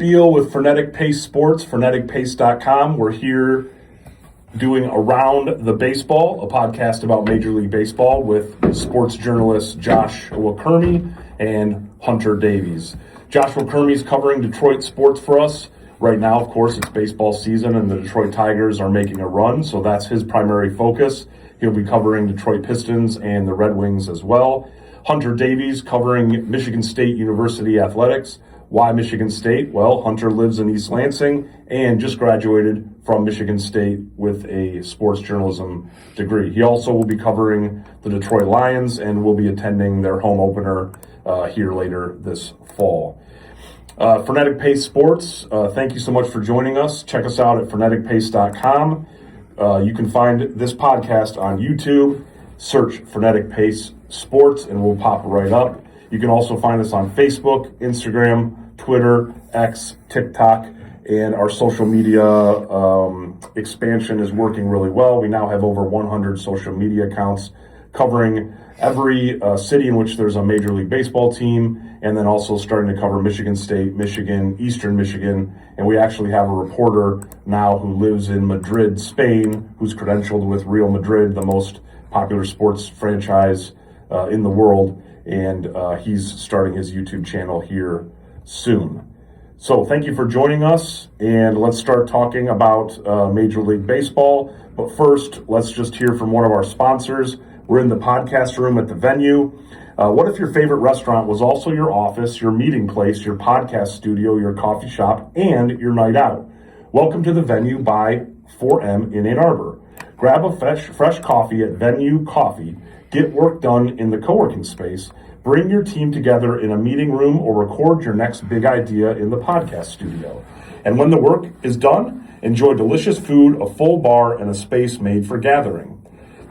Spiel with Frenetic Pace Sports, freneticpace.com. We're here doing Around the Baseball, a podcast about Major League Baseball with sports journalists Joshua Kermy and Hunter Davies. Joshua Kermy is covering Detroit sports for us. Right now, of course, it's baseball season and the Detroit Tigers are making a run, so that's his primary focus. He'll be covering Detroit Pistons and the Red Wings as well. Hunter Davies covering Michigan State University athletics. Why Michigan State? Well, Hunter lives in East Lansing and just graduated from Michigan State with a sports journalism degree. He also will be covering the Detroit Lions and will be attending their home opener here later this fall. Frenetic Pace Sports, thank you so much for joining us. Check us out at freneticpace.com. You can find this podcast on YouTube. Search Frenetic Pace Sports and we'll pop right up. You can also find us on Facebook, Instagram, Twitter, X, TikTok, and our social media expansion is working really well. We now have over 100 social media accounts covering every city in which there's a Major League Baseball team, and then also starting to cover Michigan State, Michigan, Eastern Michigan, and we actually have a reporter now who lives in Madrid, Spain, who's credentialed with Real Madrid, the most popular sports franchise in the world, and he's starting his YouTube channel here soon. So thank you for joining us, and let's start talking about Major League Baseball. But first, let's just hear from one of our sponsors. We're in the podcast room at the Venue. What if your favorite restaurant was also your office, your meeting place, your podcast studio, your coffee shop, and your night out? Welcome to the Venue by 4M in Ann Arbor. Grab a fresh coffee at Venue Coffee. Get work done in the co-working space. Bring your team together in a meeting room or record your next big idea in the podcast studio. And when the work is done, enjoy delicious food, a full bar, and a space made for gathering.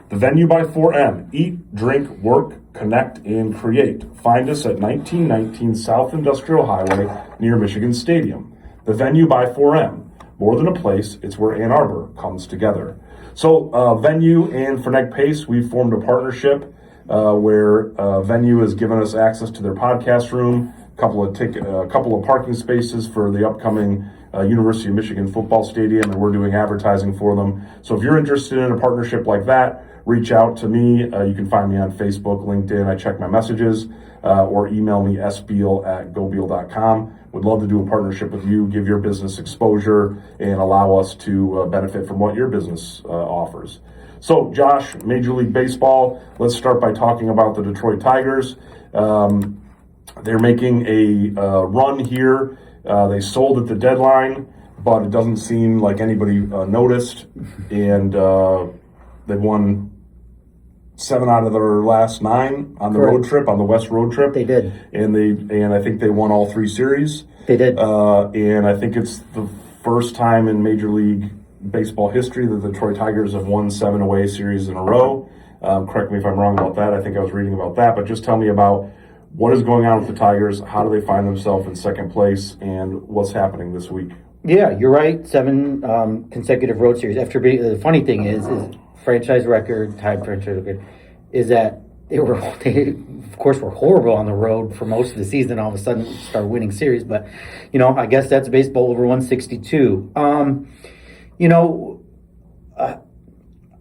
The Venue by 4M. Eat, drink, work, connect, and create. Find us at 1919 South Industrial Highway near Michigan Stadium. The Venue by 4M. More than a place, it's where Ann Arbor comes together. So Venue and Frenetic Pace, we've formed a partnership where Venue has given us access to their podcast room, a couple of parking spaces for the upcoming University of Michigan football stadium, and we're doing advertising for them. So if you're interested in a partnership like that, reach out to me. You can find me on Facebook, LinkedIn. I check my messages, or email me sbeal@gobeal.com. Would love to do a partnership with you, give your business exposure, and allow us to benefit from what your business offers. So, Josh, Major League Baseball, let's start by talking about the Detroit Tigers. They're making a run here. They sold at the deadline, but it doesn't seem like anybody noticed, and they've won 7 out of their last 9 on the road trip, on the West road trip. They did. And I think they won all 3 series. They did. And I think it's the first time in Major League Baseball history that the Detroit Tigers have won 7 away series in a row. Correct me if I'm wrong about that. I think I was reading about that. But just tell me about what is going on with the Tigers, how do they find themselves in second place, and what's happening this week? Yeah, you're right. 7 consecutive road series. The funny thing is franchise record, tied franchise record, is that they of course were horrible on the road for most of the season. All of a sudden start winning series, but I guess that's baseball over 162.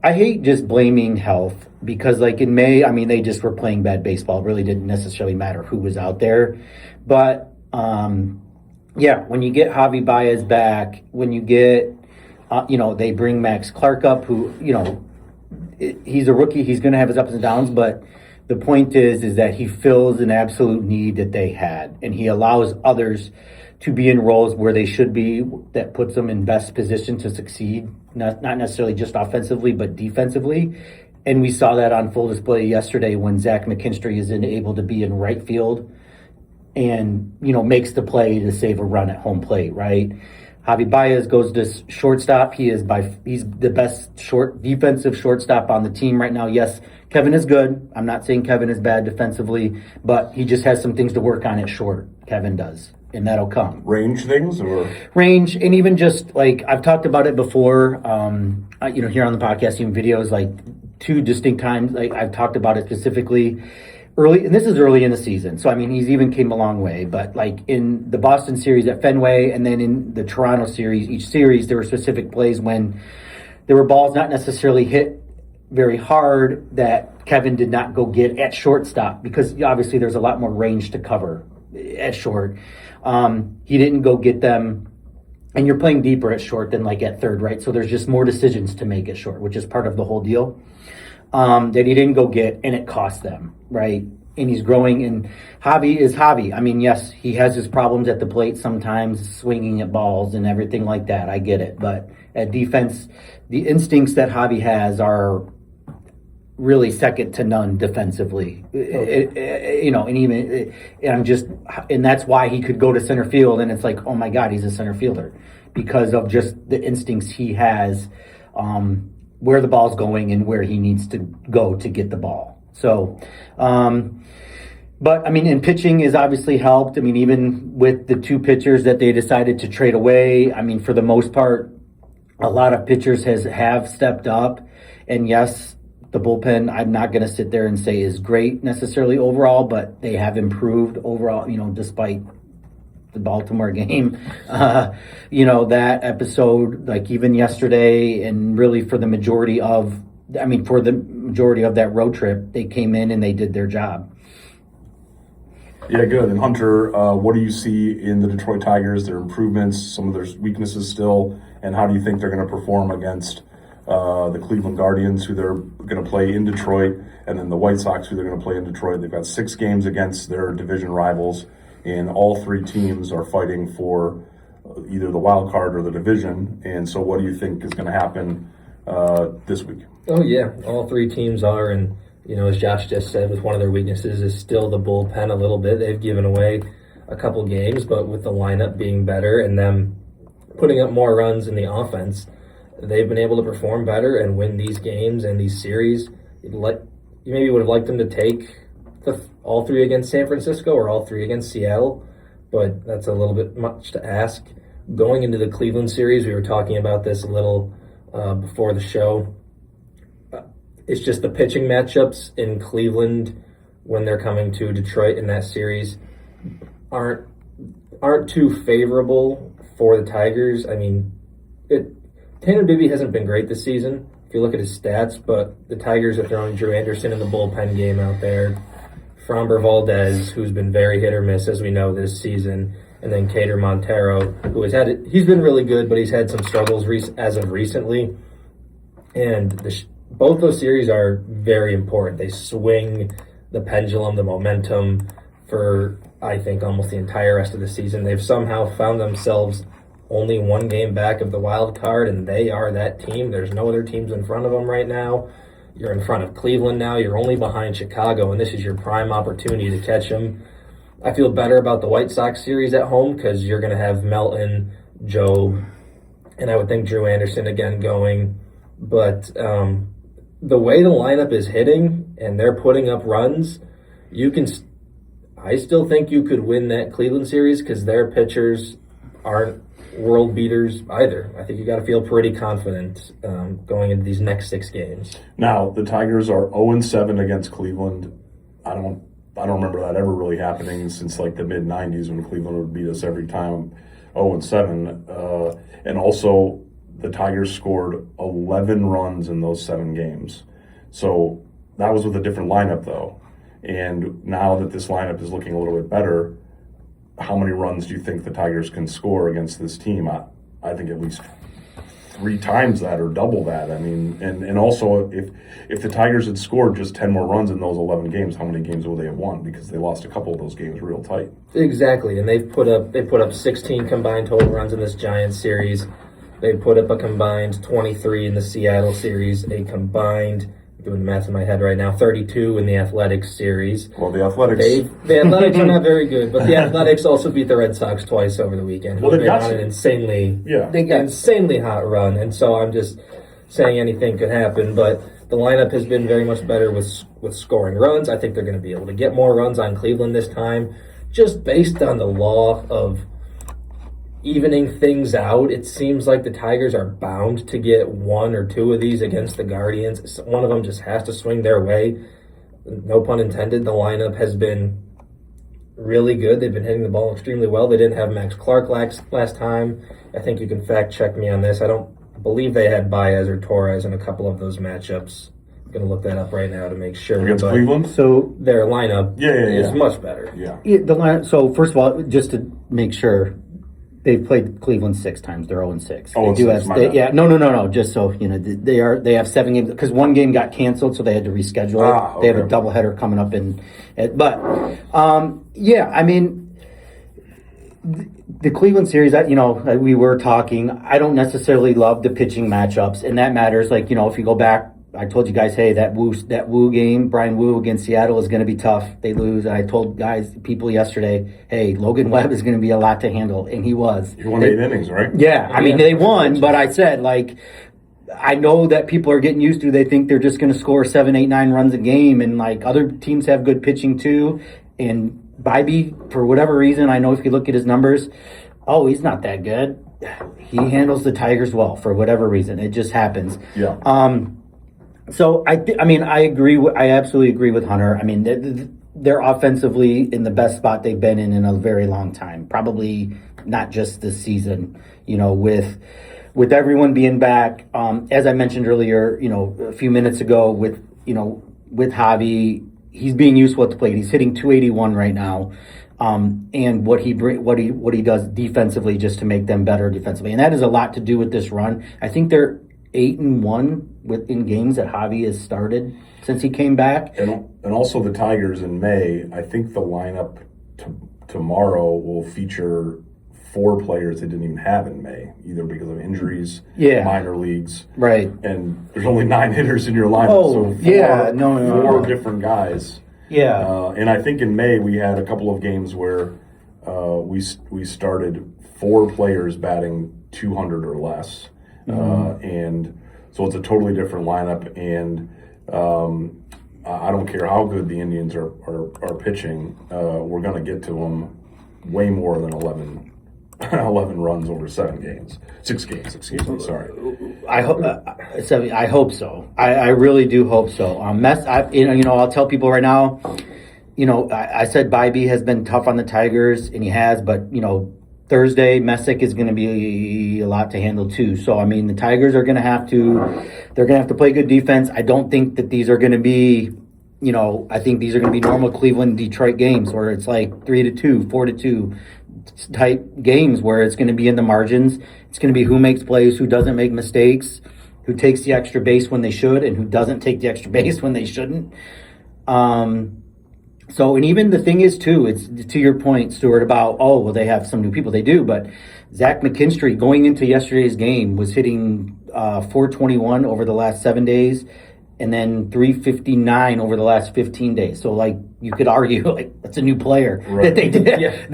I hate just blaming health because, like in May, they just were playing bad baseball. It really didn't necessarily matter who was out there, but when you get Javi Baez back, when you get they bring Max Clark up, who he's a rookie. He's going to have his ups and downs, but the point is that he fills an absolute need that they had, and he allows others to be in roles where they should be, that puts them in best position to succeed, not necessarily just offensively, but defensively. And we saw that on full display yesterday when Zach McKinstry is able to be in right field and, makes the play to save a run at home plate, right? Javi Baez goes to shortstop. He's the best defensive shortstop on the team right now. Yes, Kevin is good. I'm not saying Kevin is bad defensively, but he just has some things to work on at short. Kevin does, and that'll come. Range things or range, and even just like I've talked about it before. Here on the podcast, even videos, like 2 distinct times. Like I've talked about it specifically. early, and this is early in the season, so I mean he's even came a long way. But like in the Boston series at Fenway, and then in the Toronto series, each series there were specific plays when there were balls not necessarily hit very hard that Kevin did not go get at shortstop, because obviously there's a lot more range to cover at short. He didn't go get them, and you're playing deeper at short than like at third, right? So there's just more decisions to make at short, which is part of the whole deal. That he didn't go get, and it cost them, right? And he's growing, and Javi is Javi. I mean, yes, he has his problems at the plate sometimes, swinging at balls and everything like that. I get it. But at defense, the instincts that Javi has are really second to none defensively. And that's why he could go to center field, and it's like, oh my God, he's a center fielder, because of just the instincts he has, where the ball's going and where he needs to go to get the ball. So, but I mean, and pitching is obviously helped. I mean, even with the two pitchers that they decided to trade away, I mean, for the most part, a lot of pitchers have stepped up. And yes, the bullpen, I'm not going to sit there and say is great necessarily overall, but they have improved overall, despite the Baltimore game. That episode, like even yesterday, and really for the majority of that road trip, they came in and they did their job. Yeah, good. And Hunter, what do you see in the Detroit Tigers, their improvements, some of their weaknesses still, and how do you think they're going to perform against the Cleveland Guardians, who they're going to play in Detroit, and then the White Sox, who they're going to play in Detroit? They've got 6 games against their division rivals, and all 3 teams are fighting for either the wild card or the division. And so what do you think is going to happen this week? Oh, yeah. All 3 teams are, and as Josh just said, with one of their weaknesses is still the bullpen a little bit. They've given away a couple games, but with the lineup being better and them putting up more runs in the offense, they've been able to perform better and win these games and these series. You maybe would have liked them to take all 3 against San Francisco or all 3 against Seattle, but that's a little bit much to ask. Going into the Cleveland series, we were talking about this a little before the show. It's just the pitching matchups in Cleveland when they're coming to Detroit in that series aren't too favorable for the Tigers. I mean, Tanner Bibby hasn't been great this season if you look at his stats, but the Tigers are throwing Drew Anderson in the bullpen game out there. Framber Valdez, who's been very hit or miss, as we know, this season, and then Cater Montero, who he's been really good, but he's had some struggles as of recently. And both those series are very important. They swing the pendulum, the momentum for, I think, almost the entire rest of the season. They've somehow found themselves only 1 game back of the wild card, and they are that team. There's no other teams in front of them right now. You're in front of Cleveland now. You're only behind Chicago, and this is your prime opportunity to catch them. I feel better about the White Sox series at home because you're going to have Melton, Joe, and I would think Drew Anderson again going. But the way the lineup is hitting and they're putting up runs, I still think you could win that Cleveland series because their pitchers aren't world beaters either. I think you got to feel pretty confident going into these next 6 games. Now, the Tigers are 0-7 against Cleveland. I don't remember that ever really happening since like the mid-90s when Cleveland would beat us every time, 0-7. And also, the Tigers scored 11 runs in those 7 games. So that was with a different lineup, though. And now that this lineup is looking a little bit better, how many runs do you think the Tigers can score against this team? I think at least 3 times that or double that. I mean, and also if the Tigers had scored just 10 more runs in those 11 games, how many games would they have won? Because they lost a couple of those games real tight. Exactly, and they put up 16 combined total runs in this Giants series. They put up a combined 23 in the Seattle series, a combined, doing the math in my head right now, 32 in the Athletics series. Well, the Athletics are not very good, but the Athletics also beat the Red Sox twice over the weekend. Well, they got on an insanely hot run, and so I'm just saying anything could happen. But the lineup has been very much better with scoring runs. I think they're going to be able to get more runs on Cleveland this time, just based on the law of evening things out. It seems like the Tigers are bound to get 1 or 2 of these against the Guardians. One of them just has to swing their way. no pun intended, the lineup has been really good. They've been hitting the ball extremely well. They didn't have Max Clark last time. I think you can fact check me on this. I don't believe they had Baez or Torres in a couple of those matchups. I'm going to look that up right now to make sure. Against but Cleveland? So their lineup is much better. Yeah. so first of all, just to make sure, they've played Cleveland 6 times. They're 0-6. Oh, they do six, have, no. Just so you know, they have 7 games because one game got canceled, so they had to reschedule it. Okay. They have a doubleheader coming up I mean, the Cleveland series, we were talking. I don't necessarily love the pitching matchups, and that matters. Like, if you go back, I told you guys, hey, that Wu game, Brian Wu against Seattle is going to be tough. They lose. And I told people yesterday, hey, Logan Webb is going to be a lot to handle, and he was. He won 8 innings, right? Yeah, I mean, they won, but I said, like, I know that people are getting used to, they think they're just going to score 7, 8, 9 runs a game, and, like, other teams have good pitching too, and Bybee, for whatever reason, I know if you look at his numbers, he's not that good. He handles the Tigers well for whatever reason. It just happens. Yeah. So I agree. I absolutely agree with Hunter. I mean, they're offensively in the best spot they've been in a very long time. Probably not just this season. With everyone being back, as I mentioned earlier, a few minutes ago, with Javi, he's being useful at the plate. He's hitting 281 right now. And what he does defensively just to make them better defensively. And that has a lot to do with this run. I think they're 8-1 in games that Javi has started since he came back. And also the Tigers in May, I think the lineup tomorrow will feature 4 players they didn't even have in May, either because of injuries, minor leagues. Right. And there's only 9 hitters in your lineup. Oh, 4 different guys. Yeah. And I think in May we had a couple of games where we started 4 players batting 200 or less. And so it's a totally different lineup, and I don't care how good the Indians are pitching, we're going to get to them way more than 11 runs over 6 games, excuse me, sorry. I hope so. I really do hope so. I'll tell people right now, I said Bybee has been tough on the Tigers, and he has, but, Thursday, Messick is going to be a lot to handle too. So, I mean, the Tigers are going to have to play good defense. I don't think that these are going to be, I think these are going to be normal Cleveland, Detroit games where it's like 3-2, 4-2 type games where it's going to be in the margins. It's going to be who makes plays, who doesn't make mistakes, who takes the extra base when they should, and who doesn't take the extra base when they shouldn't. So, and even the thing is, too, it's to your point, Stuart, about, they have some new people. They do, but Zach McKinstry, going into yesterday's game, was hitting 421 over the last 7 days, and then 359 over the last 15 days. So, like, you could argue, like, that's a new player that they did. Yeah.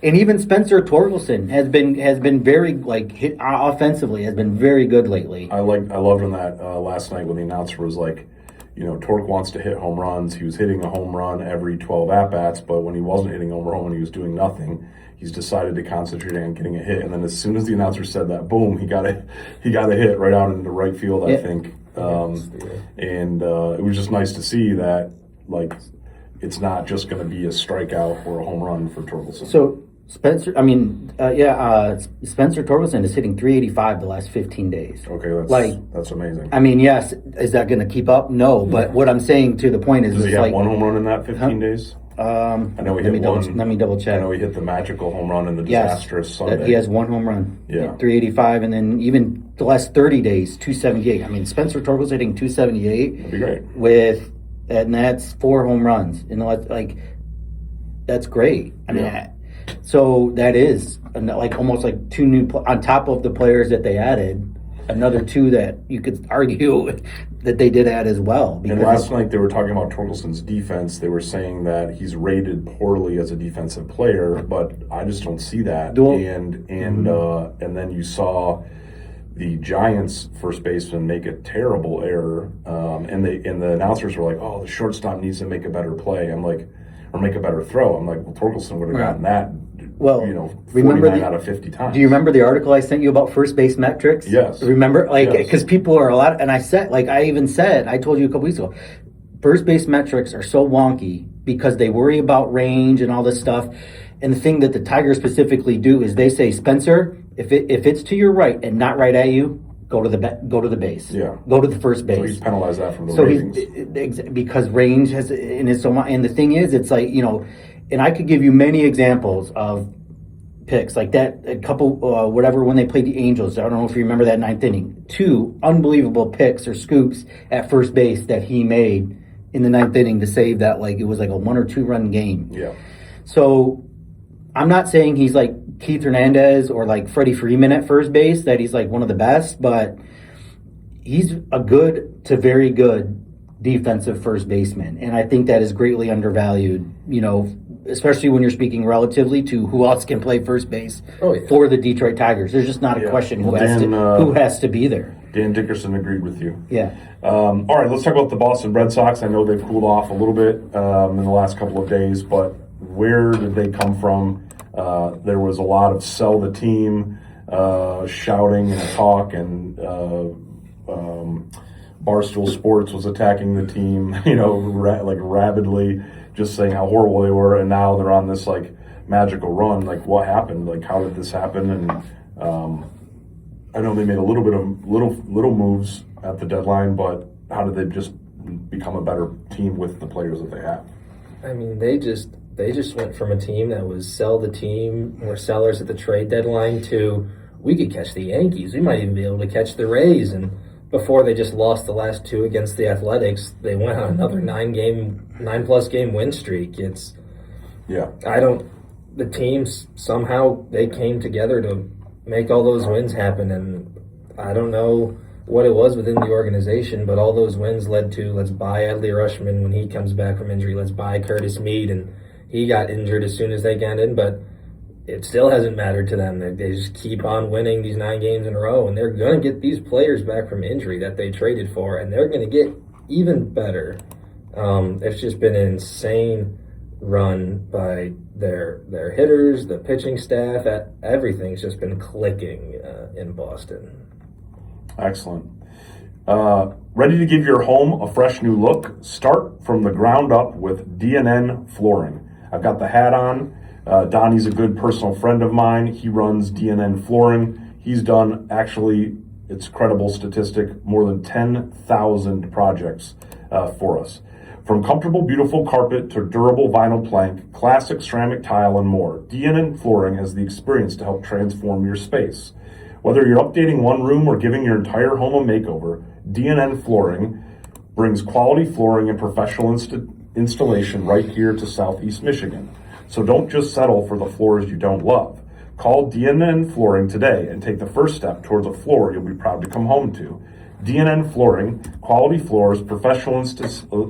And even Spencer Torkelson has been very, like, hit offensively, has been very good lately. I loved on that last night when the announcer was like, Torque wants to hit home runs. He was hitting a home run every 12 at-bats, but when he wasn't hitting a home run, when he was doing nothing, he's decided to concentrate on getting a hit. And then as soon as the announcer said that, boom, he got a hit right out into right field, I think. And it was just nice to see that, like, it's not just going to be a strikeout or a home run for Torkelson. So Spencer Torkelson is hitting 385 the last 15 days. Okay, that's amazing. I mean, yes, is that going to keep up? No, but what I'm saying to the point is, does he have one home run in that 15 days? I know he hit one. Let me double check. I know he hit the magical home run in the disastrous Sunday. He has 1 home run. Yeah, 385, and then even the last 30 days, 278. I mean, Spencer Torkelson hitting 278. That'd be great. And that's 4 home runs. And that's great. I mean. So that is like almost like 2 new on top of the players that they added, another 2 that you could argue that they did add as well. And last night they were talking about Torkelson's defense. They were saying that he's rated poorly as a defensive player, but I just don't see that. And then you saw the Giants first baseman make a terrible error, and the announcers were like, "Oh, the shortstop needs to make a better play." I'm like, or make a better throw. I'm like, well, Torkelson would have gotten that. Well, 49 out of 50 times. Do you remember the article I sent you about first base metrics? Yes. Remember, because people are a lot, and I told you a couple weeks ago, first base metrics are so wonky because they worry about range and all this stuff. And the thing that the Tigers specifically do is they say, Spencer, if it's to your right and not right at you, go to the base. Yeah. Go to the first base. So he's penalized that from the So ratings. because range has and it's so. And the thing is, it's like, and I could give you many examples of picks like that. A couple, when they played the Angels. I don't know if you remember that ninth inning. 2 unbelievable picks or scoops at first base that he made in the ninth inning to save that. Like it was like a 1 or 2 run game. Yeah. So I'm not saying he's like Keith Hernandez or like Freddie Freeman at first base, that he's like one of the best, but he's a good to very good defensive first baseman. And I think that is greatly undervalued, especially when you're speaking relatively to who else can play first base for the Detroit Tigers. There's just not a question who has to be there. Dan Dickerson agreed with you. Yeah. All right, let's talk about the Boston Red Sox. I know they've cooled off a little bit in the last couple of days, but where did they come from? There was a lot of sell the team, shouting and talk, and Barstool Sports was attacking the team, rabidly, just saying how horrible they were, and now they're on this magical run. Like, what happened? Like, how did this happen? And I know they made a little bit of little moves at the deadline, but how did they just become a better team with the players that they have? I mean, they just went from a team that was sell the team or sellers at the trade deadline to we could catch the Yankees. We might even be able to catch the Rays. And before they just lost the last 2 against the Athletics, they went on another 9+ game win streak. The teams somehow they came together to make all those wins happen. And I don't know what it was within the organization, but all those wins led to let's buy Adley Rutschman when he comes back from injury. Let's buy Curtis Mead, and he got injured as soon as they got in, but it still hasn't mattered to them. They just keep on winning these 9 games in a row, and they're going to get these players back from injury that they traded for, and they're going to get even better. It's just been an insane run by their hitters, the pitching staff. Everything's just been clicking in Boston. Excellent. Ready to give your home a fresh new look? Start from the ground up with DNN Flooring. I've got the hat on. Donnie's a good personal friend of mine. He runs DNN Flooring. He's done, actually, it's a credible statistic, more than 10,000 projects for us. From comfortable, beautiful carpet to durable vinyl plank, classic ceramic tile, and more, DNN Flooring has the experience to help transform your space. Whether you're updating one room or giving your entire home a makeover, DNN Flooring brings quality flooring and professional installation right here to Southeast Michigan. So don't just settle for the floors you don't love. Call DNN Flooring today and take the first step towards a floor you'll be proud to come home to. DNN Flooring, quality floors, professional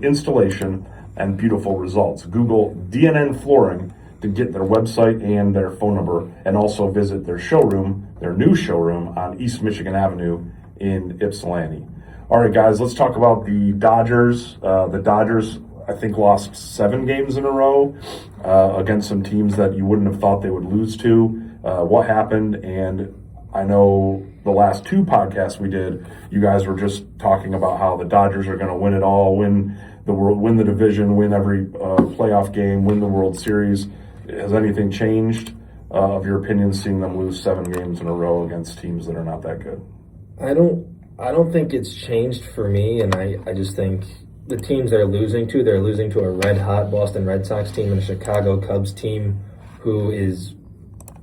installation, and beautiful results. Google DNN Flooring to get their website and their phone number, and also visit their showroom, their new showroom on East Michigan Avenue in Ypsilanti. All right, guys, let's talk about the Dodgers. The Dodgers, I think, lost 7 games in a row against some teams that you wouldn't have thought they would lose to. What happened? And I know the last 2 podcasts we did, you guys were just talking about how the Dodgers are going to win it all, win the division, win every playoff game, win the World Series. Has anything changed of your opinion, seeing them lose 7 games in a row against teams that are not that good? I don't think it's changed for me, and I just think the teams they're losing to a red-hot Boston Red Sox team and a Chicago Cubs team who is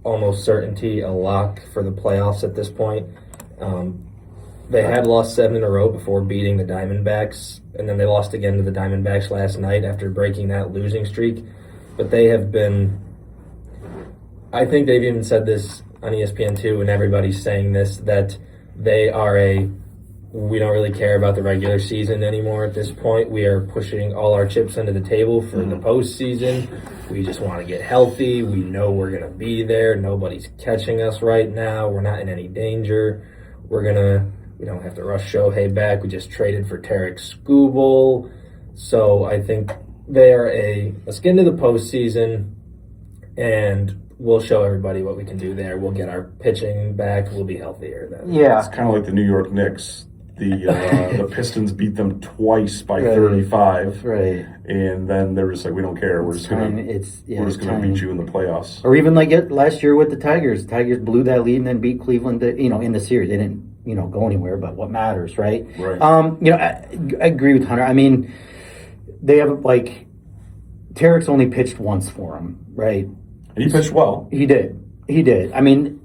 almost certainty a lock for the playoffs at this point. They had lost 7 in a row before beating the Diamondbacks, and then they lost again to the Diamondbacks last night after breaking that losing streak. But they have been, I think they've even said this on ESPN2, and everybody's saying this, that they are we don't really care about the regular season anymore at this point. We are pushing all our chips into the table for the postseason. We just want to get healthy. We know we're going to be there. Nobody's catching us right now. We're not in any danger. We don't have to rush Shohei back. We just traded for Tarek Skubal. So I think they are a skin to the postseason, and we'll show everybody what we can do there. We'll get our pitching back. We'll be healthier then. Yeah. It's kind of like the New York Knicks. the Pistons beat them twice by Right. 35, Right. and then they were just like, we don't care. We're just gonna beat you in the playoffs. Or even like last year with the Tigers. Tigers blew that lead and then beat Cleveland, in the series. They didn't, go anywhere, but what matters, right? Right. I agree with Hunter. I mean, they have Tarek's only pitched once for him, right? And he pitched well. He did. I mean,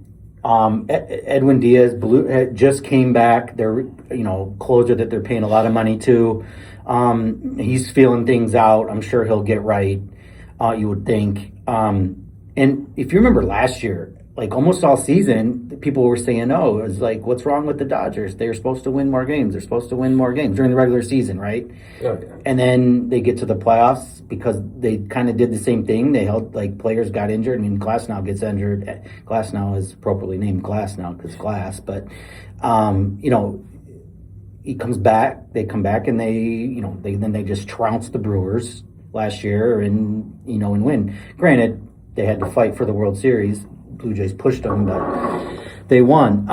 Edwin Diaz just came back. They're, closer that they're paying a lot of money to. He's feeling things out. I'm sure he'll get right. You would think. And if you remember last year, like almost all season, people were saying, "Oh, it's like, what's wrong with the Dodgers? They're supposed to win more games. They're supposed to win more games during the regular season, right?" Oh, yeah. And then they get to the playoffs because they kind of did the same thing. They held, players got injured. I mean, Glasnow gets injured. Glasnow is appropriately named Glasnow because glass. But, he comes back. They come back and they just trounce the Brewers last year and win. Granted, they had to fight for the World Series. Blue Jays pushed them, but they won.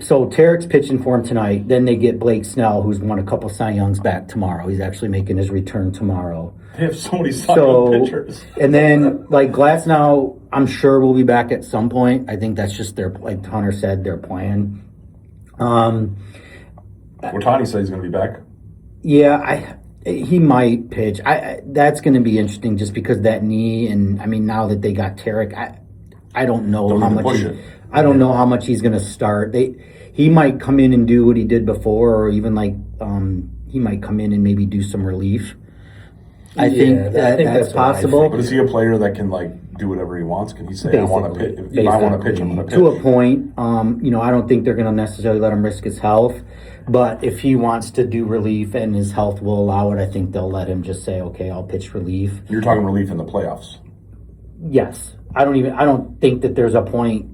So Tarek's pitching for him tonight. Then they get Blake Snell, who's won a couple Cy Youngs, back tomorrow. He's actually making his return tomorrow. They have so many Cy pitchers. And then Glasnow, I'm sure will be back at some point. I think that's just like Hunter said, their plan. Watani said he's going to be back. Yeah, he might pitch. That's going to be interesting just because that knee, and I mean now that they got Tarek, I don't know how much. I don't know how much he's going to start. He might come in and do what he did before, or even he might come in and maybe do some relief. I think that's possible. But is he a player that can do whatever he wants? Can he say, "I want to pitch"? If I want to pitch, I'm going to pitch. To a point. I don't think they're going to necessarily let him risk his health. But if he wants to do relief and his health will allow it, I think they'll let him just say, "Okay, I'll pitch relief." You're talking relief in the playoffs. Yes. I don't think that there's a point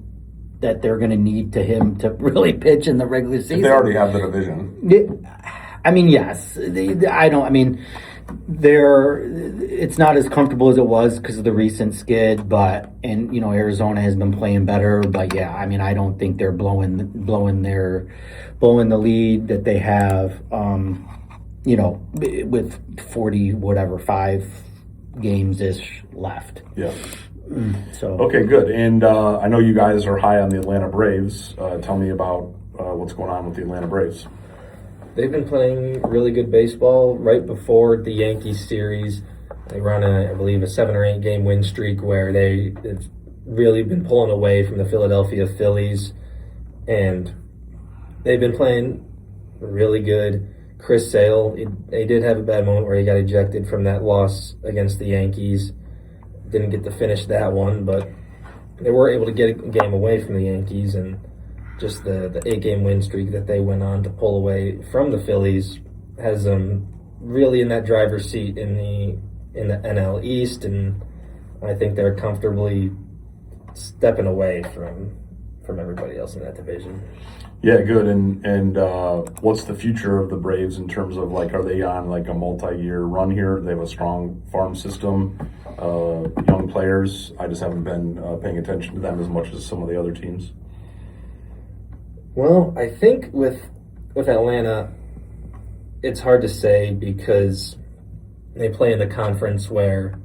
that they're going to need him to really pitch in the regular season. If they already have the division. I mean, yes. It's not as comfortable as it was because of the recent skid, and Arizona has been playing better. But yeah, I mean, I don't think they're blowing the lead that they have. With 5 games ish left. Yeah. So okay, good. And I know you guys are high on the Atlanta Braves. Tell me about what's going on with the Atlanta Braves. They've been playing really good baseball. Right before the Yankees series, they run I believe a 7 or 8 game win streak where they've really been pulling away from the Philadelphia Phillies, and they've been playing really good. Chris Sale, they did have a bad moment where he got ejected from that loss against the Yankees. Didn't get to finish that one, but they were able to get a game away from the Yankees, and just the 8-game win streak that they went on to pull away from the Phillies has them really in that driver's seat in the NL East, and I think they're comfortably stepping away from everybody else in that division. Yeah, good. And what's the future of the Braves in terms of are they on a multi-year run here? They have a strong farm system, young players. I just haven't been paying attention to them as much as some of the other teams. Well, I think with Atlanta, it's hard to say because they play in the conference where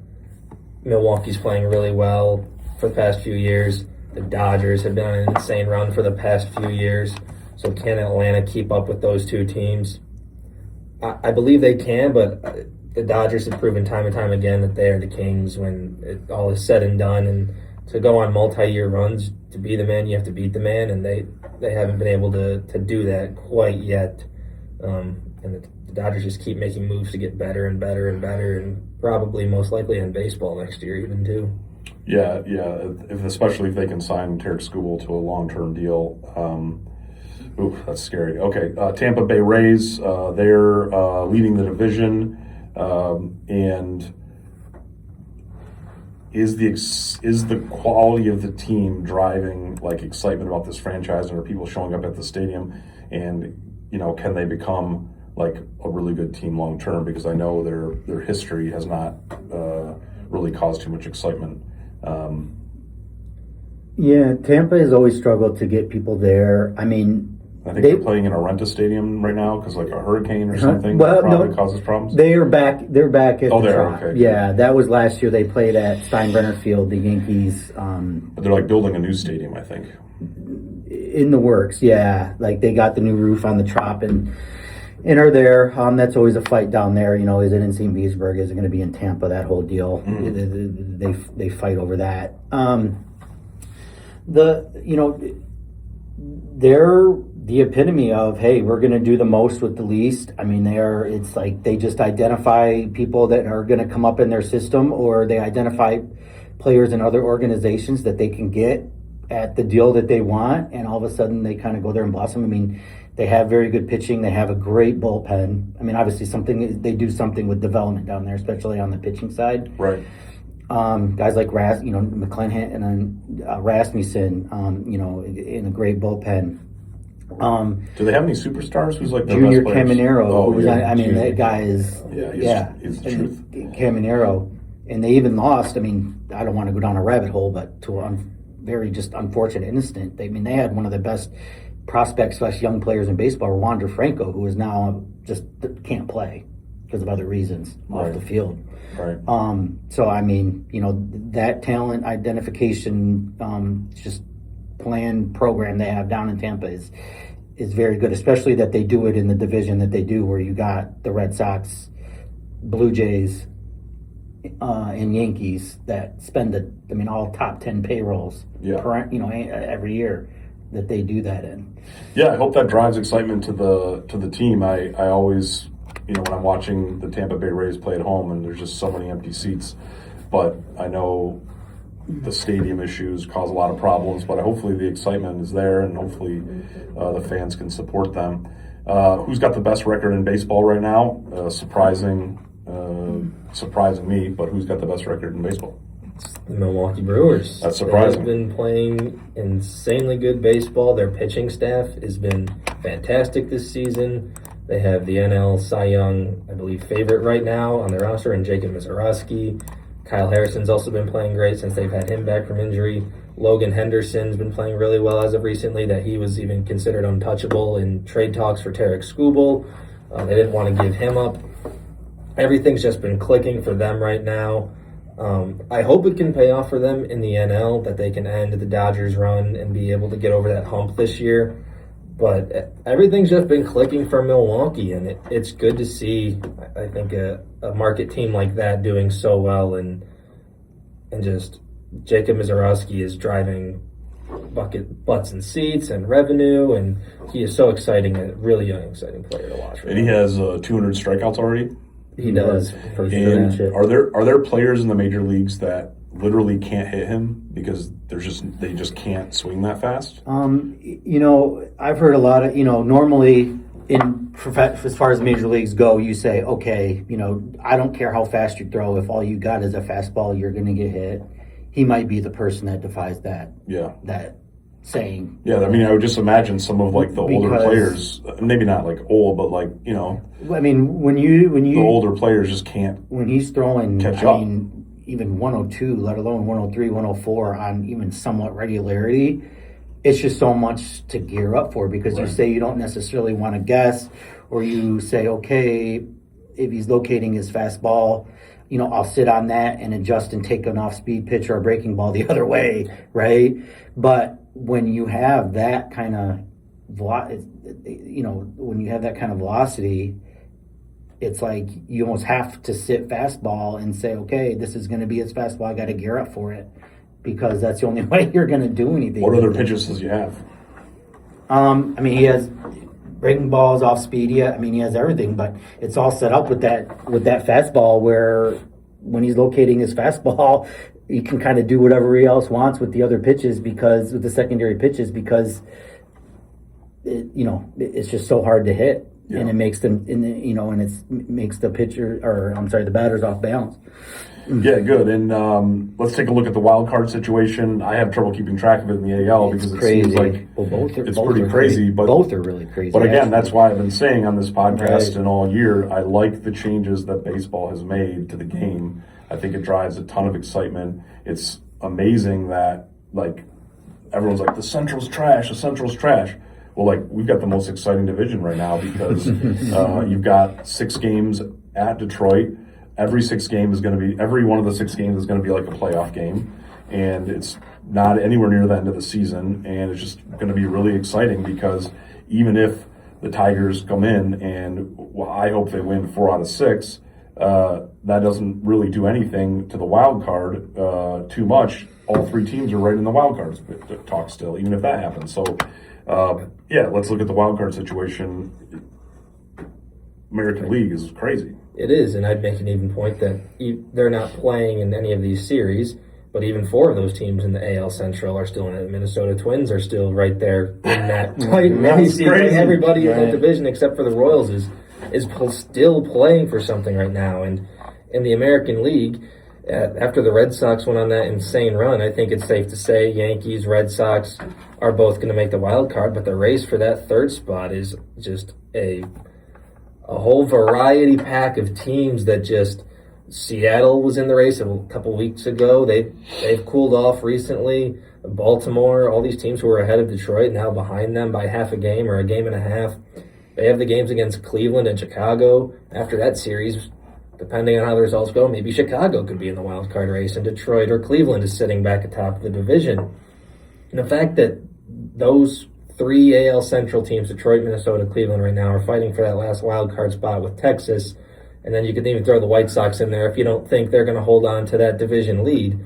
Milwaukee's playing really well for the past few years. The Dodgers have been on an insane run for the past few years. So can Atlanta keep up with those two teams? I believe they can, but the Dodgers have proven time and time again that they are the kings when it all is said and done. And to go on multi-year runs, to be the man, you have to beat the man, and they haven't been able to do that quite yet. And the Dodgers just keep making moves to get better and better and better, and probably most likely in baseball next year even too. Yeah. Especially if they can sign Tarek Skubal to a long-term deal. That's scary. Okay, Tampa Bay Rays, they're leading the division, and is the quality of the team driving excitement about this franchise, and are people showing up at the stadium, and can they become a really good team long term? Because I know their history has not really caused too much excitement. Yeah, Tampa has always struggled to get people there. I mean, I think they're playing in a rent a stadium right now because like a hurricane or something Well, probably no, causes problems. They're back at the Trop. okay. Yeah, that was last year. They played at Steinbrenner Field, the Yankees. But they're like building a new stadium, I think. In the works, yeah. Like they got the new roof on the Trop and are there. That's always a fight down there. You know, is it in St. Petersburg? Is it going to be in Tampa? That whole deal. They fight over that. They're the epitome of, hey, we're going to do the most with the least. I mean, it's like they just identify people that are going to come up in their system, or they identify players in other organizations that they can get at the deal that they want, and all of a sudden they kind of go there and blossom. I mean, they have very good pitching. They have a great bullpen. I mean, obviously they do something with development down there, especially on the pitching side. Right. Guys like McClanahan and then Rasmussen, in a great bullpen. Do they have any superstars? Who's like their Junior best players? Caminero. That guy is. He's the truth. Caminero, and they even lost. I mean, I don't want to go down a rabbit hole, but to a very just unfortunate incident. They had one of the best prospects / young players in baseball, Wander Franco, who is now just can't play because of other reasons off the field. Right. So I mean, that talent identification, just plan program they have down in Tampa is very good, especially that they do it in the division that they do, where you got the Red Sox, Blue Jays, and Yankees that spend all top 10 payrolls every year that they do that in. Yeah, I hope that drives excitement to the team. I always, when I'm watching the Tampa Bay Rays play at home and there's just so many empty seats, but I know the stadium issues cause a lot of problems, but hopefully the excitement is there and hopefully the fans can support them. Who's got the best record in baseball right now? Surprising me, but who's got the best record in baseball? The Milwaukee Brewers. That's surprising. They've been playing insanely good baseball. Their pitching staff has been fantastic this season. They have the NL Cy Young, I believe, favorite right now on their roster, and Jacob Misiorowski. Kyle Harrison's also been playing great since they've had him back from injury. Logan Henderson's been playing really well as of recently, that he was even considered untouchable in trade talks for Tarek Skubal. They didn't want to give him up. Everything's just been clicking for them right now. I hope it can pay off for them in the NL, that they can end the Dodgers run and be able to get over that hump this year. But everything's just been clicking for Milwaukee, and it's good to see, I think, a market team like that doing so well, and just Jacob Misiorowski is driving butts and seats and revenue, and he is so exciting, a really young, exciting player to watch. And he has 200 strikeouts already. He does. And are there players in the major leagues that literally can't hit him because they just can't swing that fast? I've heard a lot of, normally as far as major leagues go, you say, okay, I don't care how fast you throw. If all you got is a fastball, you're going to get hit. He might be the person that defies that. Yeah. That saying. Yeah, I mean, I would just imagine some of like the older players, maybe not like old, but like, I mean, when you the older players just can't. When he's throwing, catch up. Even 102, let alone 103, 104 on even somewhat regularity, it's just so much to gear up for, because you say you don't necessarily want to guess, or you say, okay, if he's locating his fastball, I'll sit on that and adjust and take an off-speed pitch or a breaking ball the other way, right? But when you have that kind of, when you have that kind of velocity, it's like you almost have to sit fastball and say, okay, this is going to be his fastball. I got to gear up for it, because that's the only way you're going to do anything. What other pitches does he have? He has breaking balls, off speed. He has everything, but it's all set up with that fastball, where when he's locating his fastball, he can kind of do whatever he else wants with the other pitches, because with the secondary pitches, because it's just so hard to hit. Yeah. And it makes them, makes the the batters off balance. Yeah, good. And let's take a look at the wild card situation. I have trouble keeping track of it in the AL because it seems like it's pretty crazy. But both are really crazy. But again, that's why I've been saying on this podcast and all year, I like the changes that baseball has made to the game. I think it drives a ton of excitement. It's amazing that everyone's like, the Central's trash. well, like, we've got the most exciting division right now because you've got 6 games at Detroit. Every one of the 6 games is going to be like a playoff game, and it's not anywhere near the end of the season, and it's just going to be really exciting because even if the Tigers come in and, well, I hope they win 4 out of 6, that doesn't really do anything to the wild card too much. All 3 teams are right in the wild card talk still, even if that happens. So, let's look at the wild card situation. American League is crazy. It is, and I'd make an even point that they're not playing in any of these series, but even 4 of those teams in the AL Central are still in it. Minnesota Twins are still right there in that tight mini series. Everybody in that division except for the Royals is still playing for something right now. And in the American League, after the Red Sox went on that insane run, I think it's safe to say Yankees, Red Sox are both going to make the wild card, but the race for that 3rd spot is just a whole variety pack of teams that just – Seattle was in the race a couple weeks ago. They've cooled off recently. Baltimore, all these teams who were ahead of Detroit, now behind them by half a game or a game and a half. They have the games against Cleveland and Chicago. After that series, depending on how the results go, maybe Chicago could be in the wild card race, and Detroit or Cleveland is sitting back atop of the division. And the fact that those 3 AL Central teams, Detroit, Minnesota, Cleveland, right now, are fighting for that last wild card spot with Texas. And then you could even throw the White Sox in there if you don't think they're going to hold on to that division lead.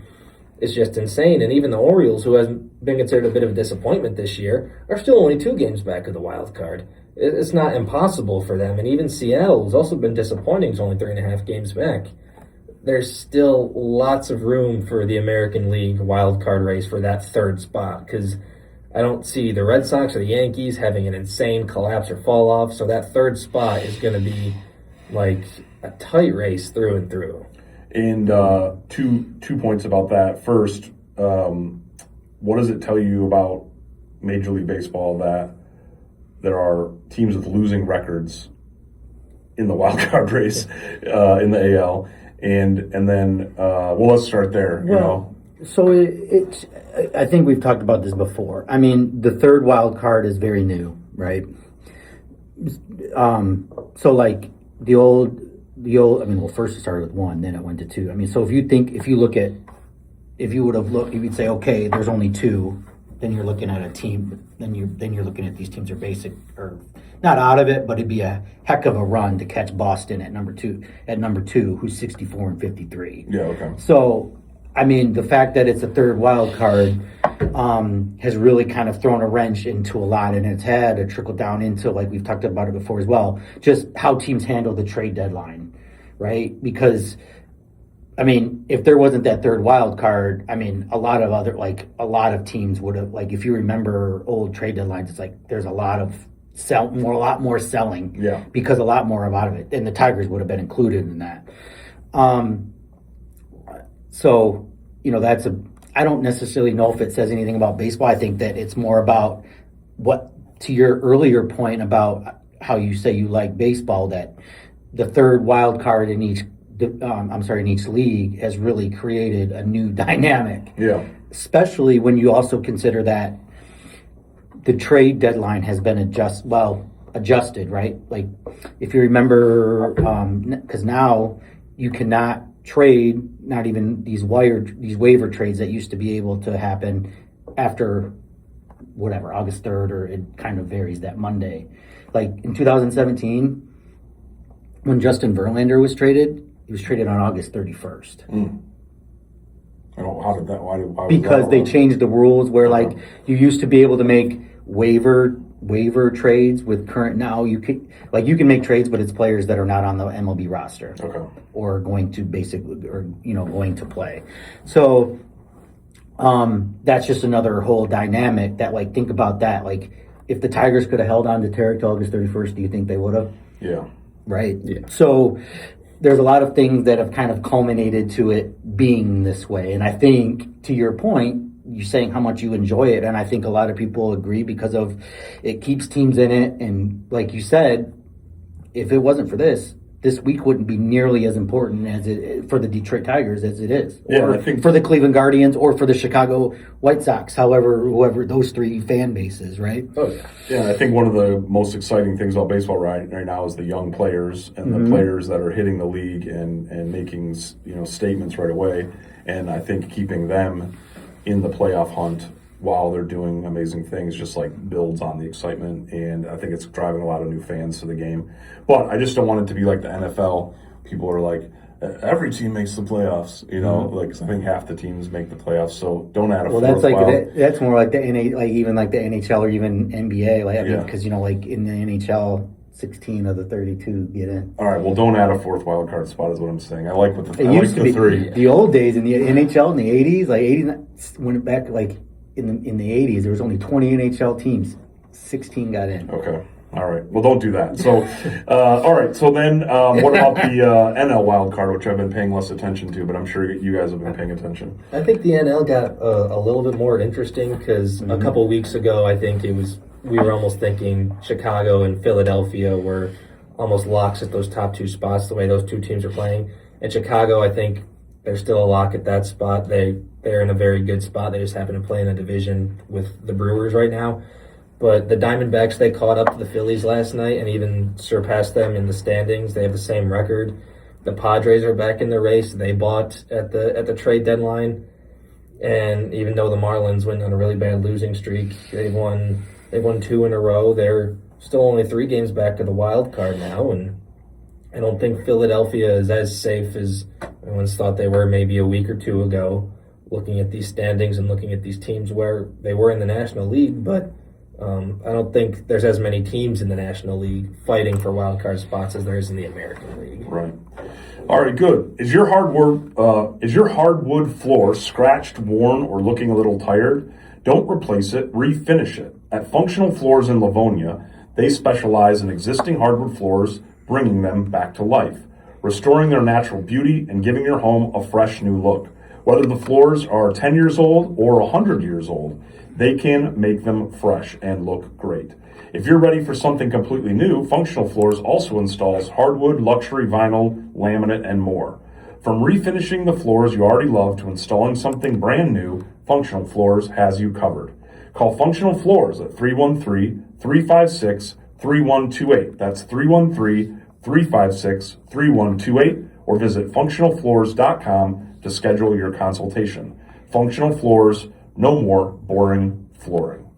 It's just insane. And even the Orioles, who has been considered a bit of a disappointment this year, are still only 2 games back of the wild card. It's not impossible for them. And even Seattle, who's also been disappointing, is only 3.5 games back. There's still lots of room for the American League wild card race for that 3rd spot, because I don't see the Red Sox or the Yankees having an insane collapse or fall off. So that 3rd spot is going to be like a tight race through and through. And two points about that. First, what does it tell you about Major League Baseball that there are teams with losing records in the wild card race in the AL? And then, let's start there. So it's I think we've talked about this before. I mean, the 3rd wild card is very new, right? So like the old. First it started with 1, then it went to 2. I mean, so if you would say, okay, there's only 2, then you're looking at a team. Then you're looking at these teams are basic or not out of it, but it'd be a heck of a run to catch Boston at number 2, who's 64 and 53. Yeah. Okay. So, I mean, the fact that it's a 3rd wild card has really kind of thrown a wrench into a lot, and it's had a trickle down into, like we've talked about it before as well, just how teams handle the trade deadline, right? Because, I mean, if there wasn't that 3rd wild card, I mean, a lot of teams would have, like, if you remember old trade deadlines, it's like there's a lot more selling, yeah, because a lot more out of it, and the Tigers would have been included in that. So, I don't necessarily know if it says anything about baseball. I think that it's more about to your earlier point about how you say you like baseball, that the 3rd wild card in each league has really created a new dynamic. Yeah. Especially when you also consider that the trade deadline has been adjusted, right? Like, if you remember, because now you cannot trade, not even these waiver trades that used to be able to happen after August 3rd, or it kind of varies that Monday. Like in 2017, when Justin Verlander was traded, he was traded on August 31st. How did that? Why because they changed the rules where like you used to be able to make waiver trades with current. Now you can make trades, but it's players that are not on the MLB roster, or going to going to play. So that's just another whole dynamic that, like, think about that. Like, if the Tigers could have held on to Tarek to August 31st, do you think they would have? Yeah. Right. Yeah. So there's a lot of things that have kind of culminated to it being this way. And I think, to your point, you're saying how much you enjoy it. And I think a lot of people agree because of it keeps teams in it. And like you said, if it wasn't for this, this week wouldn't be nearly as important as it for the Detroit Tigers as it is, or I think for the Cleveland Guardians or for the Chicago White Sox. Whoever those three fan bases, right? Oh yeah. Yeah, I think one of the most exciting things about baseball right now is the young players and the players that are hitting the league and making statements right away. And I think keeping them in the playoff hunt while they're doing amazing things just like builds on the excitement, and I think it's driving a lot of new fans to the game. But I just don't want it to be like the NFL. People are like, every team makes the playoffs, like 'cause I think half the teams make the playoffs. So don't add a fourth that's like wild. that's more like the even like the NHL or even NBA, because like in the NHL, 16 of the 32 get in. All right, well, don't add a fourth wild card spot is what I'm saying. I like It used to be three. the old days in the NHL in the 80s, like 80s went back like in the 80s, there was only 20 NHL teams, 16 got in. Okay. All right. Well, don't do that. So, all right. So then, what about the NL wild card, which I've been paying less attention to, but I'm sure you guys have been paying attention. I think the NL got a little bit more interesting because a couple weeks ago, I think we were almost thinking Chicago and Philadelphia were almost locks at those top two spots, the way those two teams are playing. And Chicago, I think they're still a lock at that spot. They're in a very good spot. They just happen to play in a division with the Brewers right now. But the Diamondbacks, they caught up to the Phillies last night and even surpassed them in the standings. They have the same record. The Padres are back in the race. They bought at the trade deadline. And even though the Marlins went on a really bad losing streak, they've won 2 in a row. They're still only 3 games back to the wild card now, and I don't think Philadelphia is as safe as everyone's thought they were maybe a week or two ago, looking at these standings and looking at these teams where they were in the National League. But I don't think there's as many teams in the National League fighting for wild card spots as there is in the American League. Right. All right, good. Is your hardwood floor scratched, worn, or looking a little tired? Don't replace it, refinish it. At Functional Floors in Livonia, they specialize in existing hardwood floors, bringing them back to life, restoring their natural beauty and giving your home a fresh new look. Whether the floors are 10 years old or 100 years old, they can make them fresh and look great. If you're ready for something completely new, Functional Floors also installs hardwood, luxury vinyl, laminate, and more. From refinishing the floors you already love to installing something brand new, Functional Floors has you covered. Call Functional Floors at 313-356-3128. That's 313-356-3128, or visit functionalfloors.com to schedule your consultation. Functional Floors, no more boring flooring.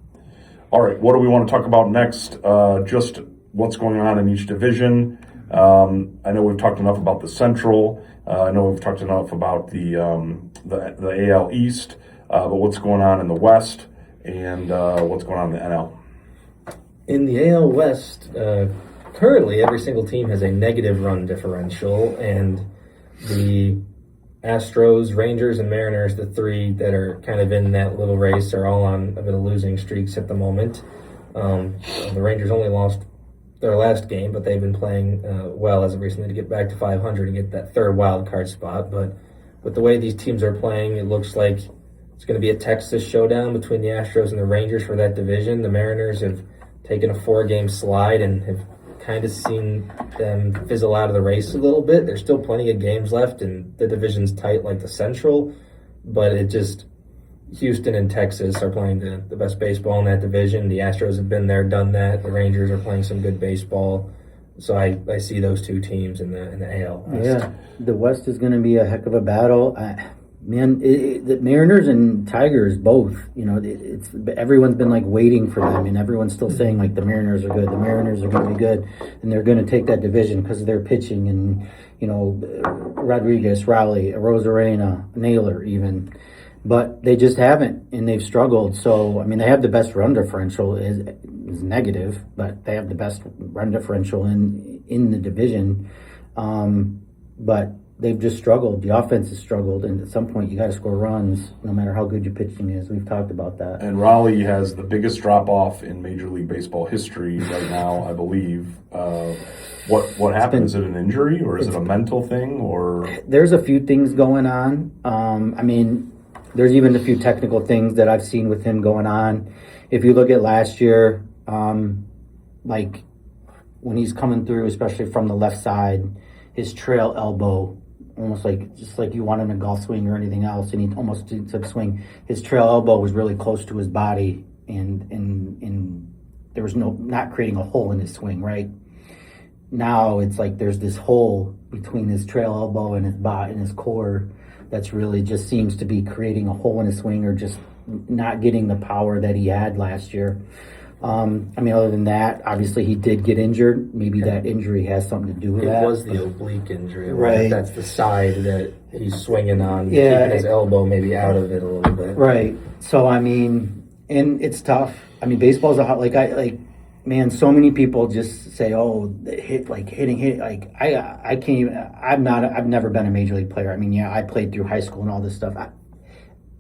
All right, what do we want to talk about next? Just what's going on in each division. I know we've talked enough about the Central. I know we've talked enough about the AL East, but what's going on in the West and what's going on in the NL? In the AL West, currently every single team has a negative run differential, and the Astros, Rangers, and Mariners, the 3 that are kind of in that little race, are all on a bit of losing streaks at the moment. The Rangers only lost their last game, but they've been playing well as of recently to get back to 500 and get that 3rd wild card spot. But with the way these teams are playing, it looks like it's going to be a Texas showdown between the Astros and the Rangers for that division. The Mariners have taken a 4-game slide and have kind of seen them fizzle out of the race a little bit. There's still plenty of games left, and the division's tight like the Central, but Houston and Texas are playing the best baseball in that division. The Astros have been there, done that. The Rangers are playing some good baseball. So I see those 2 teams in the AL West. Yeah, the West is going to be a heck of a battle. The Mariners and Tigers both, it's everyone's been like waiting for them, and everyone's still saying like the Mariners are good, the Mariners are going to be good, and they're going to take that division because of their pitching and Rodriguez, Rowley, Rosarena, Naylor even, but they just haven't, and they've struggled. So they have the best run differential is negative, but they have the best run differential in the division, but they've just struggled. The offense has struggled, and at some point you got to score runs no matter how good your pitching is. We've talked about that. And Raleigh has the biggest drop-off in Major League Baseball history right now, I believe. What happened? Is it an injury, or is it a mental thing? Or there's a few things going on. There's even a few technical things that I've seen with him going on. If you look at last year, like when he's coming through, especially from the left side, his trail elbow, almost like just like you want him to golf swing or anything else, and he almost did a swing. His trail elbow was really close to his body, and there was not creating a hole in his swing. Right now, it's like there's this hole between his trail elbow and his body and his core that's really just seems to be creating a hole in his swing, or just not getting the power that he had last year. I mean, other than that, obviously he did get injured. Maybe that injury has something to do with that. It was the oblique injury, right? That's the side that he's swinging on, yeah, keeping his elbow maybe out of it a little bit. Right. So I mean, and it's tough. I mean, baseball's a hot. Man, so many people just say, "Oh, hit like I can't even." I've never been a major league player. I mean, yeah, I played through high school and all this stuff.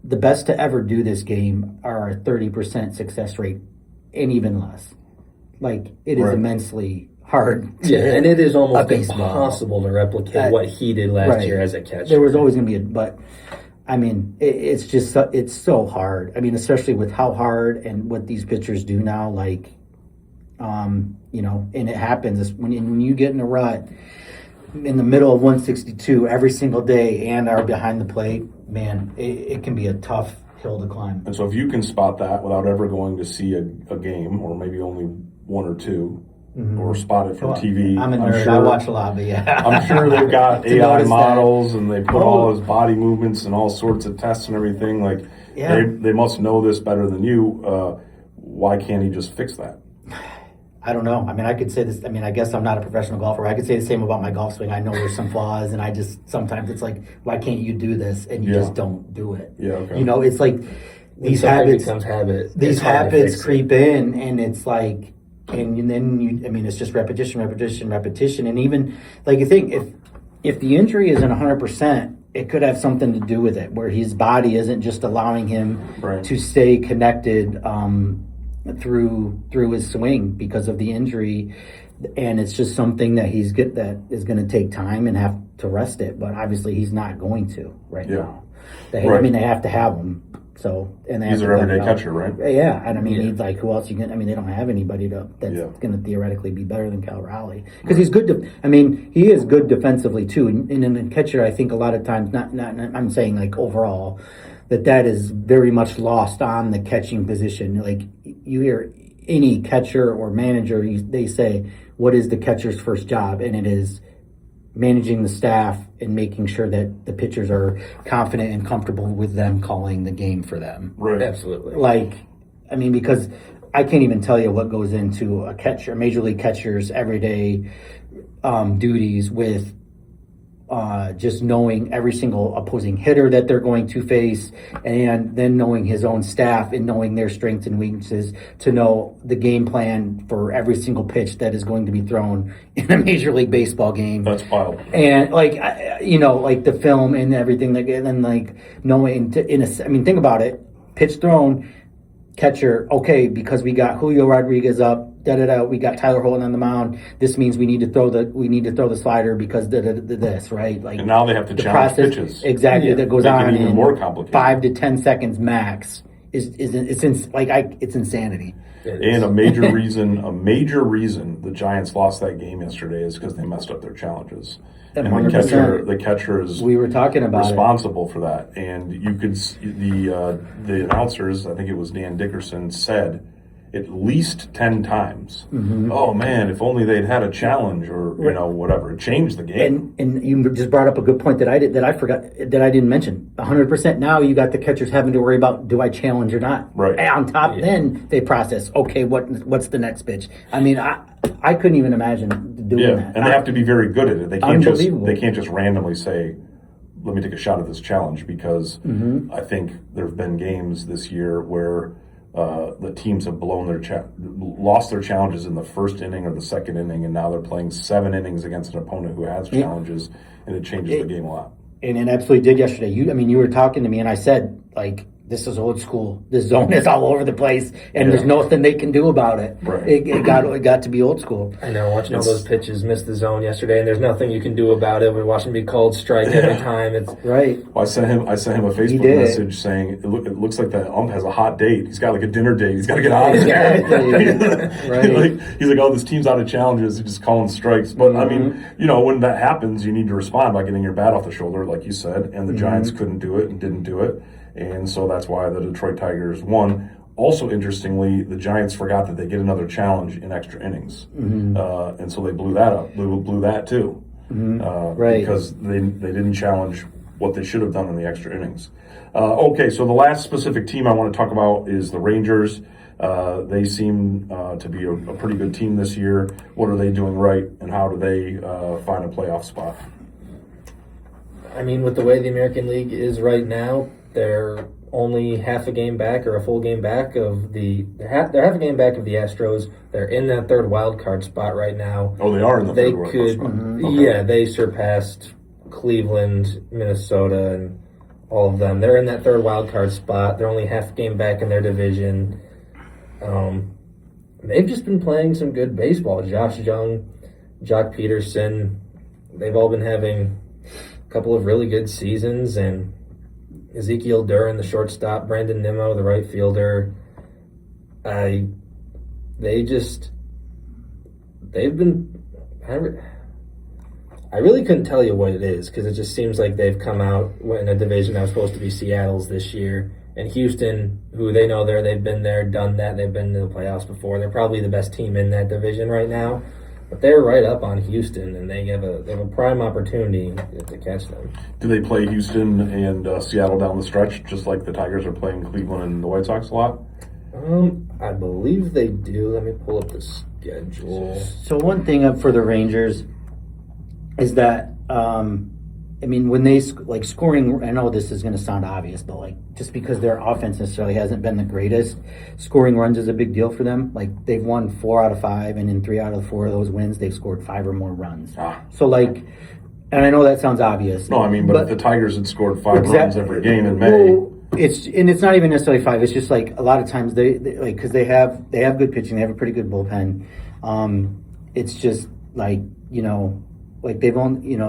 The best to ever do this game are a 30% success rate, and even less. Like, it is immensely hard. And it is almost impossible to replicate what he did last year as a catcher. There was always going to be but I mean, it's just it's so hard. I mean, especially with how hard and what these pitchers do now. Like, you know, and it happens when you get in a rut in the middle of 162 every single day and are behind the plate. Man, it can be a tough hill to climb. And so if you can spot that without ever going to see a game, or maybe only one or two, or spot it from TV. I'm a nerd. I watch a lot, but yeah. I'm sure they've got AI models and they put all his body movements and all sorts of tests and everything. Like, they must know this better than you. Why can't he just fix that? I don't know. I mean, I could say this. I mean, I guess I'm not a professional golfer. I could say the same about my golf swing. I know there's some flaws, and I just sometimes it's like, why can't you do this? And you just don't do it. Yeah. Okay. You know, it's like these habits becomes habit. These habits creep in, and it's like, and then you. I mean, it's just repetition, and even like you think if the injury isn't 100%, it could have something to do with it, where his body isn't just allowing him to stay connected. Through his swing because of the injury, and it's just something that that is going to take time and have to rest it. But obviously, he's not going to now. I mean, they have to have him. So, and he's their everyday catcher, right? Yeah, and I mean, he's like, who else you can? I mean, they don't have anybody that's going to theoretically be better than Cal Raleigh, because he's good. I mean, he is good defensively too. And in a catcher, I think a lot of times, not I'm saying like overall, that is very much lost on the catching position. Like, you hear any catcher or manager, they say, what is the catcher's first job? And it is managing the staff and making sure that the pitchers are confident and comfortable with them calling the game for them. Right. Absolutely. Like, I mean, because I can't even tell you what goes into a catcher, major league catcher's everyday duties with just knowing every single opposing hitter that they're going to face, and then knowing his own staff and knowing their strengths and weaknesses to know the game plan for every single pitch that is going to be thrown in a Major League Baseball game. That's wild. And like, you know, like the film and everything, like, and then like knowing I mean, think about it. Pitch thrown, catcher, okay, because we got Julio Rodriguez up, we got Tyler Holton on the mound. This means we need to throw the slider because this, right? Like, and now they have to challenge pitches. Exactly, that goes on even more complicated. 5 to 10 seconds max it's insanity. And a major reason the Giants lost that game yesterday is because they messed up their challenges. And the catcher is we were talking about responsible for that. And you could the announcers, I think it was Dan Dickerson, said at least 10 times, oh man, if only they'd had a challenge, or you know, whatever. It changed the game. And you just brought up a good point that I didn't mention. 100% now you got the catchers having to worry about, do I challenge or not? Right. And on top, then they process, okay, what's the next pitch? I mean, I couldn't even imagine doing that. And they have to be very good at it. They can't just randomly say, let me take a shot at this challenge, because I think there have been games this year where the teams have lost their challenges in the first inning or the second inning, and now they're playing 7 innings against an opponent who has challenges, and it changes the game a lot. And it absolutely did yesterday. You were talking to me, and I said, like, this is old school. The zone is all over the place, and there's nothing they can do about it. Right. It got to be old school. I know, watching all those pitches miss the zone yesterday, and there's nothing you can do about it. We're watching them be called strike every time. It's right. Well, I sent him a Facebook message saying it looks like the ump has a hot date. He's got like a dinner date. He's got to get out of there. Right. He's like, oh, this team's out of challenges. He's just calling strikes. But I mean, when that happens, you need to respond by getting your bat off the shoulder, like you said. And the Giants couldn't do it and didn't do it. And so that's why the Detroit Tigers won. Also, interestingly, the Giants forgot that they get another challenge in extra innings. And so they blew that up. They blew that too. Right. Because they didn't challenge what they should have done in the extra innings. Okay, so the last specific team I want to talk about is the Rangers. They seem to be a pretty good team this year. What are they doing right, and how do they find a playoff spot? I mean, with the way the American League is right now, they're only half a game back or a full game back of they're half a game back of the Astros. They're in that third wild card spot right now. Oh, they are in the third wild card spot. Okay. Yeah, they surpassed Cleveland, Minnesota, and all of them. They're in that third wild card spot. They're only half a game back in their division. They've just been playing some good baseball. Josh Jung, Jock Peterson, they've all been having a couple of really good seasons, and Ezekiel Duran, the shortstop, Brandon Nimmo, the right fielder. They've been. I really couldn't tell you what it is, because it just seems like they've come out in a division that was supposed to be Seattle's this year. And Houston, who they know they've been there, done that. They've been to the playoffs before. They're probably the best team in that division right now. But they're right up on Houston, and they have a prime opportunity to catch them. Do they play Houston and Seattle down the stretch, just like the Tigers are playing Cleveland and the White Sox a lot? I believe they do. Let me pull up the schedule. So one thing for the Rangers is that, when they scoring, I know this is going to sound obvious, but just because their offense necessarily hasn't been the greatest, scoring runs is a big deal for them. They've won 4 out of 5, and in 3 out of 4 of those wins, they've scored 5 or more runs. So and I know that sounds obvious. No, but if the Tigers had scored 5 runs every game in May. Well, it's not even necessarily 5. It's just a lot of times because they have good pitching, they have a pretty good bullpen. It's just they've only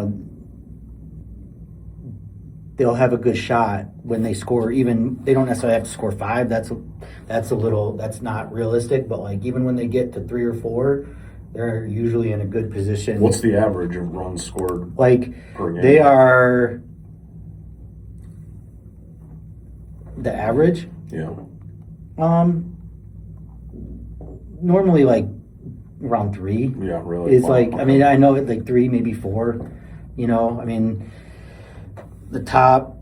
they'll have a good shot when they score. Even they don't necessarily have to score 5. That's not realistic. But even when they get to 3 or 4, they're usually in a good position. What's the average of runs scored per game? They are the average. Yeah. Normally around 3. Yeah, really. Is I know it 3, maybe 4. The top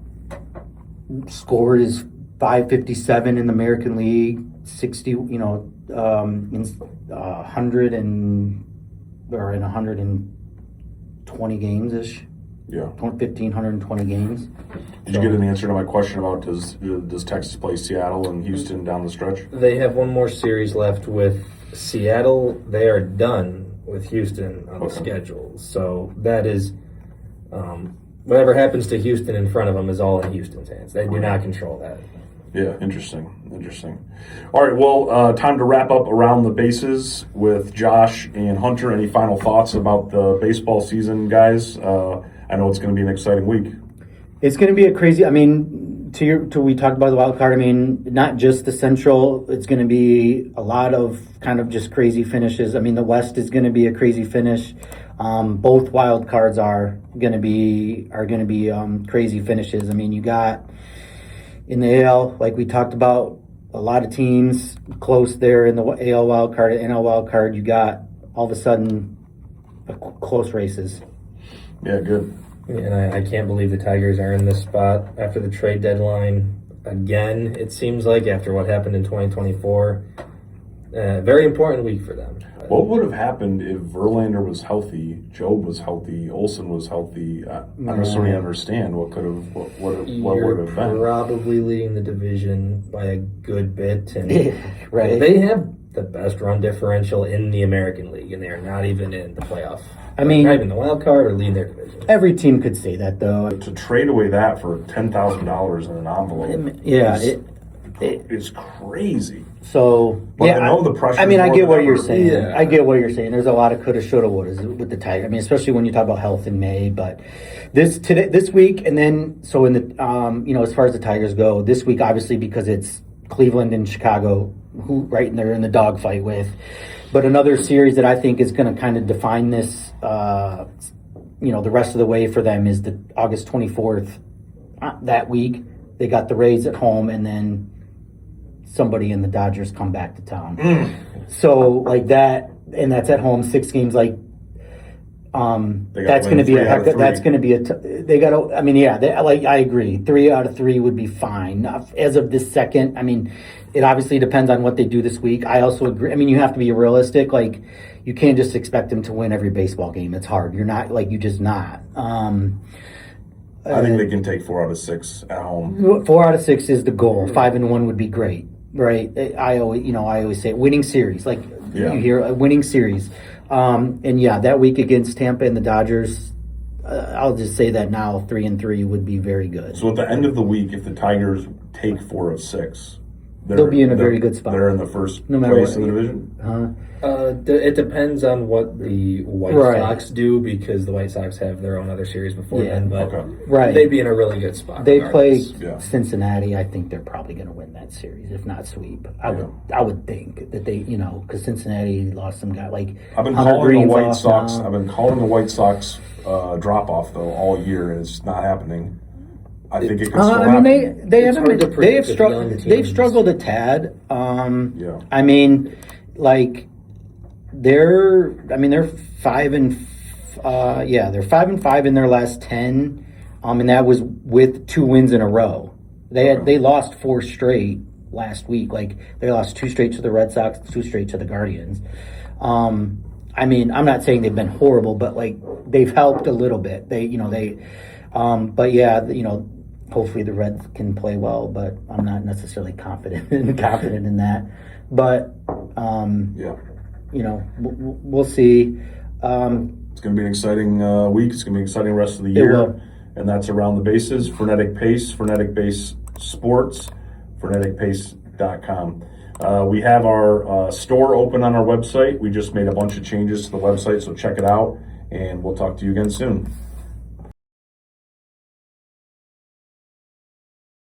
scored is 557 in the American League, 60, 100 in 120 games ish. Yeah. 1,520 games. Did you get an answer to my question about does Texas play Seattle and Houston down the stretch? They have one more series left with Seattle. They are done with Houston on the schedule. So that is whatever happens to Houston in front of them is all in Houston's hands. They do not control that. Yeah, interesting. All right, well, time to wrap up around the bases with Josh and Hunter. Any final thoughts about the baseball season, guys? I know it's going to be an exciting week. It's going to be a crazy. We talked about the wild card. Not just the Central. It's going to be a lot of kind of just crazy finishes. The West is going to be a crazy finish. Both wild cards are going to be crazy finishes. You got in the AL, like we talked about, a lot of teams close there in the AL wild card and NL wild card. You got all of a sudden close races. Yeah, good. And I can't believe the Tigers are in this spot after the trade deadline again. It seems like after what happened in 2024, very important week for them. What would have happened if Verlander was healthy, Job was healthy, Olsen was healthy? I don't necessarily understand what would have been. Probably leading the division by a good bit, and right. They have the best run differential in the American League, and they are not even in the playoff. I mean, not even the wild card or lead their division. every team could say that, though. To trade away that for $10,000 in an envelope, Yeah, it's crazy. So, But yeah, I know the pressure. I mean, I more get than what ever. you're saying. Yeah. I get what you're saying. There's a lot of coulda, shoulda, wouldas with the Tigers. I mean, especially when you talk about health in May. But this week, and then so in the as far as the Tigers go, this week obviously because it's Cleveland and Chicago, and they're in the dogfight with. But another series that I think is going to kind of define this, the rest of the way for them is the August 24th. That week, they got the Rays at home, and then somebody in the Dodgers come back to town. So like that, and that's at home, 6 games. Like, that's going to be they got to. I mean, yeah, I agree. 3 out of 3 would be fine. As of this second, I mean, it obviously depends on what they do this week. I also agree. I mean, you have to be realistic. Like, you can't just expect them to win every baseball game. It's hard. You're not you just not. I think they can take 4 out of 6 at home. 4 out of 6 is the goal. 5-1 would be great, right? I always say winning series. Like you hear a winning series, and yeah, that week against Tampa and the Dodgers, I'll just say that now 3-3 would be very good. So at the end of the week, if the Tigers take 4 of 6, they'll be in a very good spot. They're in the first No matter place what. in the division. It depends on what the White Sox do, because the White Sox have their own other series before then. But they'd be in a really good spot. They play regardless. Cincinnati. I think they're probably going to win that series, if not sweep. I would think that they, because Cincinnati lost some guy like I've been Hunter calling Green's the White off Sox. now. I've been calling the White Sox drop off though all year, and it's not happening. I think it can still happen. They It's haven't. hard to They predict have with struggled. young They've teams. struggled a tad. Yeah. I mean, like they're 5-5. They're 5-5 in their last 10. And that was with 2 wins in a row. They lost 4 straight last week. Like they lost 2 straight to the Red Sox, 2 straight to the Guardians. I mean, I'm not saying they've been horrible, but like they've helped a little bit. But yeah, hopefully the Reds can play well, but I'm not necessarily confident in that. But we'll see. It's going to be an exciting week. It's going to be an exciting rest of the It year. will. And that's Around the Bases. Frenetic Pace, Frenetic Base Sports, freneticpace.com. We have our store open on our website. We just made a bunch of changes to the website, so check it out. And we'll talk to you again soon.